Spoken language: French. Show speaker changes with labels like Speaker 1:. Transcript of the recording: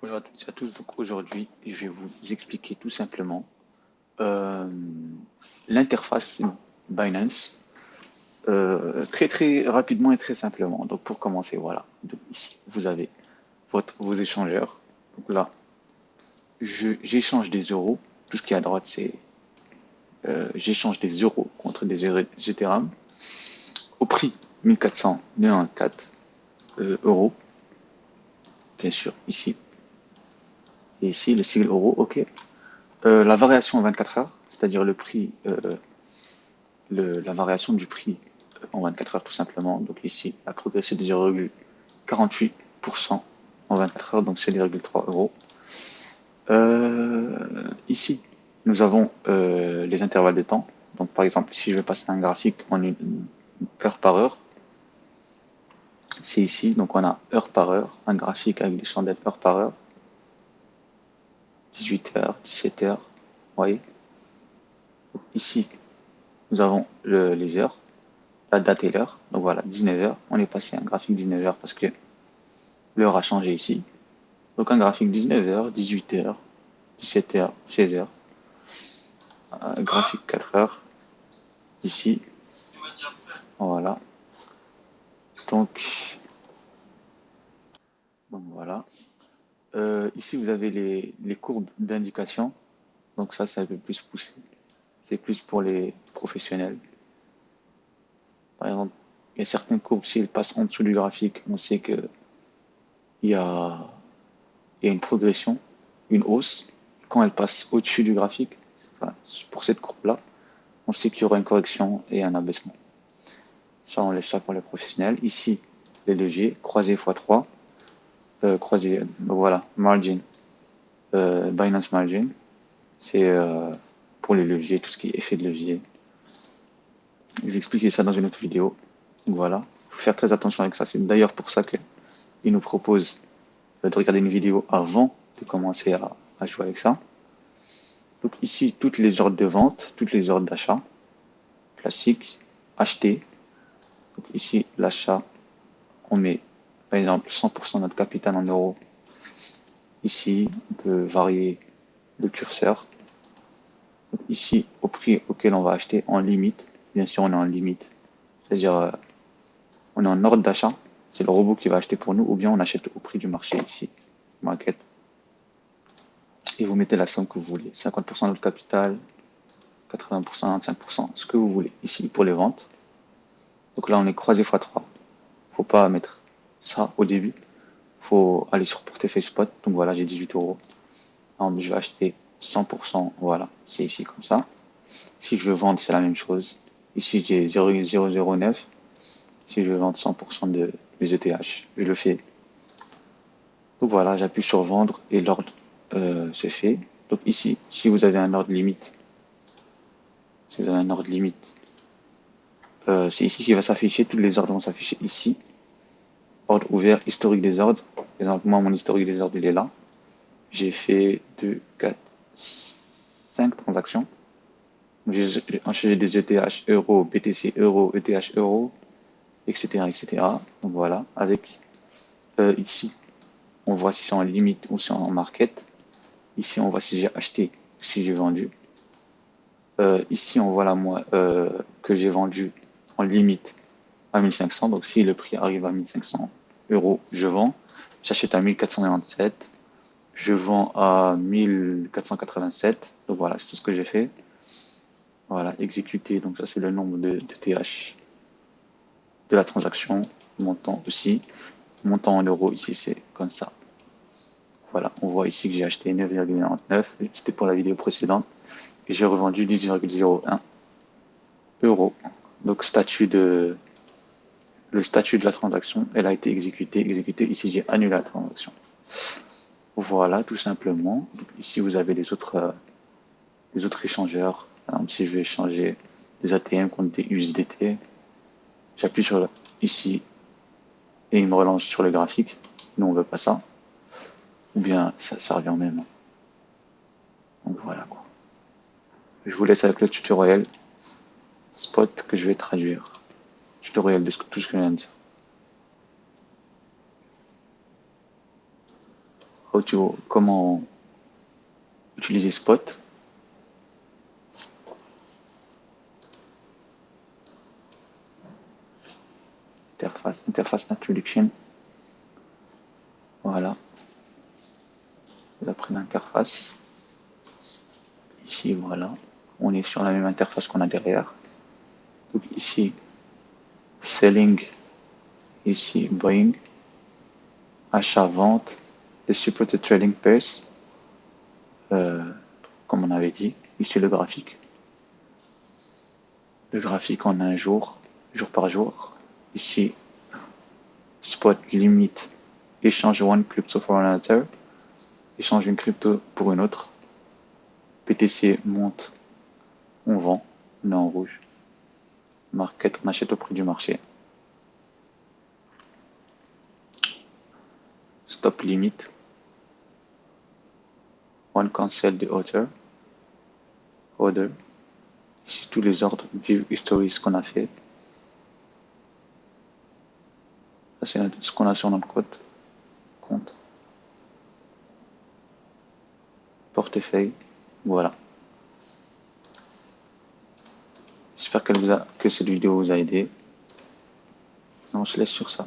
Speaker 1: Bonjour à toutes et à tous. Donc aujourd'hui, je vais vous expliquer tout simplement euh, l'interface Binance très rapidement et très simplement. Donc pour commencer, voilà. Donc ici, vous avez vos échangeurs. Donc là, j'échange des euros. Tout ce qui est à droite, c'est j'échange des euros contre des Ethereum au prix 1414 euros, bien sûr, ici. Et ici, le sigle euro, ok. La variation en 24 heures, c'est-à-dire le prix la variation du prix en 24 heures tout simplement. Donc ici, a progressé de 0,48% en 24 heures, donc c'est 2,3 euros. Ici, nous avons les intervalles de temps. Donc par exemple, si je vais passer un graphique en une heure par heure, c'est ici, donc on a heure par heure, un graphique avec des chandelles heure par heure, 18 heures, 17 heures, vous voyez. Ici, nous avons les heures, la date et l'heure. Donc voilà, 19 heures. On est passé à un graphique 19 heures parce que l'heure a changé ici. Donc un graphique 19 heures, 18 heures, 17 heures, 16 heures. Un graphique 4 heures ici. Voilà. Donc, voilà. Ici, vous avez les courbes d'indication. Donc ça, c'est un peu plus poussé. C'est plus pour les professionnels. Par exemple, il y a certaines courbes, si elles passent en dessous du graphique, on sait qu'il y a, il y a une progression, une hausse. Quand elle passe au-dessus du graphique, enfin, pour cette courbe-là, on sait qu'il y aura une correction et un abaissement. Ça, on laisse ça pour les professionnels. Ici, les leviers, croisé x3, croisé, voilà, margin, Binance Margin, c'est pour les leviers, tout ce qui est effet de levier. Je vais expliquer ça dans une autre vidéo. Voilà, il faut faire très attention avec ça. C'est d'ailleurs pour ça qu'ils nous proposent de regarder une vidéo avant de commencer à jouer avec ça. Donc ici, toutes les ordres de vente, toutes les ordres d'achat, classiques, acheter. Donc ici, l'achat, on met par exemple 100% de notre capital en euros. Ici, on peut varier le curseur. Donc ici, au prix auquel on va acheter en limite. Bien sûr, on est en limite. C'est-à-dire, on est en ordre d'achat. C'est le robot qui va acheter pour nous. Ou bien on achète au prix du marché ici. Market. Et vous mettez la somme que vous voulez. 50% de notre capital, 80%, 25%, ce que vous voulez. Ici, pour les ventes. Donc là, on est croisé x3. Faut pas mettre ça au début. Faut aller sur portefeuille spot. Donc voilà, j'ai 18 euros. Je vais acheter 100%. Voilà, c'est ici comme ça. Si je veux vendre, c'est la même chose. Ici, j'ai 0,009. Si je veux vendre 100% de mes ETH, je le fais. Donc voilà, j'appuie sur vendre et l'ordre c'est fait. Donc ici, si vous avez un ordre limite, si vous avez un ordre limite, c'est ici qui va s'afficher. Tous les ordres vont s'afficher ici. Ordre ouvert, historique des ordres. Par exemple, moi, mon historique des ordres, il est là. J'ai fait 2, 4, 5 transactions. J'ai enchaîné des ETH, euros, BTC, euros, ETH, euros, etc., etc. Donc voilà, avec ici, on voit si c'est en limite ou si c'est en market. Ici, on voit si j'ai acheté ou si j'ai vendu. Ici, on voit là, moi, que j'ai vendu en limite à 1500. Donc si le prix arrive à 1500 euros, je vends. J'achète à 1497. Je vends à 1487. Donc voilà, c'est tout ce que j'ai fait. Voilà, exécuter. Donc ça, c'est le nombre de TH de la transaction. Montant aussi. Montant en euros, ici, c'est comme ça. Voilà, on voit ici que j'ai acheté 9,99. C'était pour la vidéo précédente. Et j'ai revendu 10,01 euros. Donc le statut de la transaction, elle a été exécutée. Ici, j'ai annulé la transaction. Voilà, tout simplement. Donc, ici, vous avez les autres échangeurs. Par exemple, si je vais échanger des ATM contre des USDT, j'appuie sur ici et il me relance sur le graphique. Nous, on veut pas ça. Ou bien, ça revient au même. Donc voilà quoi. Je vous laisse avec le tutoriel spot que je vais traduire. Tutoriel de tout ce que je viens de dire. comment utiliser Spot. Interface introduction. Voilà. Vous apprenez l'interface. Ici, voilà. On est sur la même interface qu'on a derrière. Donc ici, selling. Ici, buying. Achat, vente. Les supported trading pairs. Comme on avait dit. Ici, le graphique. Le graphique en un jour, jour par jour. Ici, spot limite. Échange one crypto for another. Échange une crypto pour une autre. BTC monte, on vend, on est en rouge. Market, on achète au prix du marché. Stop limit. One cancel the order. Ici tous les ordres, view history, ce qu'on a fait. Ça c'est ce qu'on a sur notre compte. Portefeuille, voilà. J'espère que cette vidéo vous a aidé. On se laisse sur ça.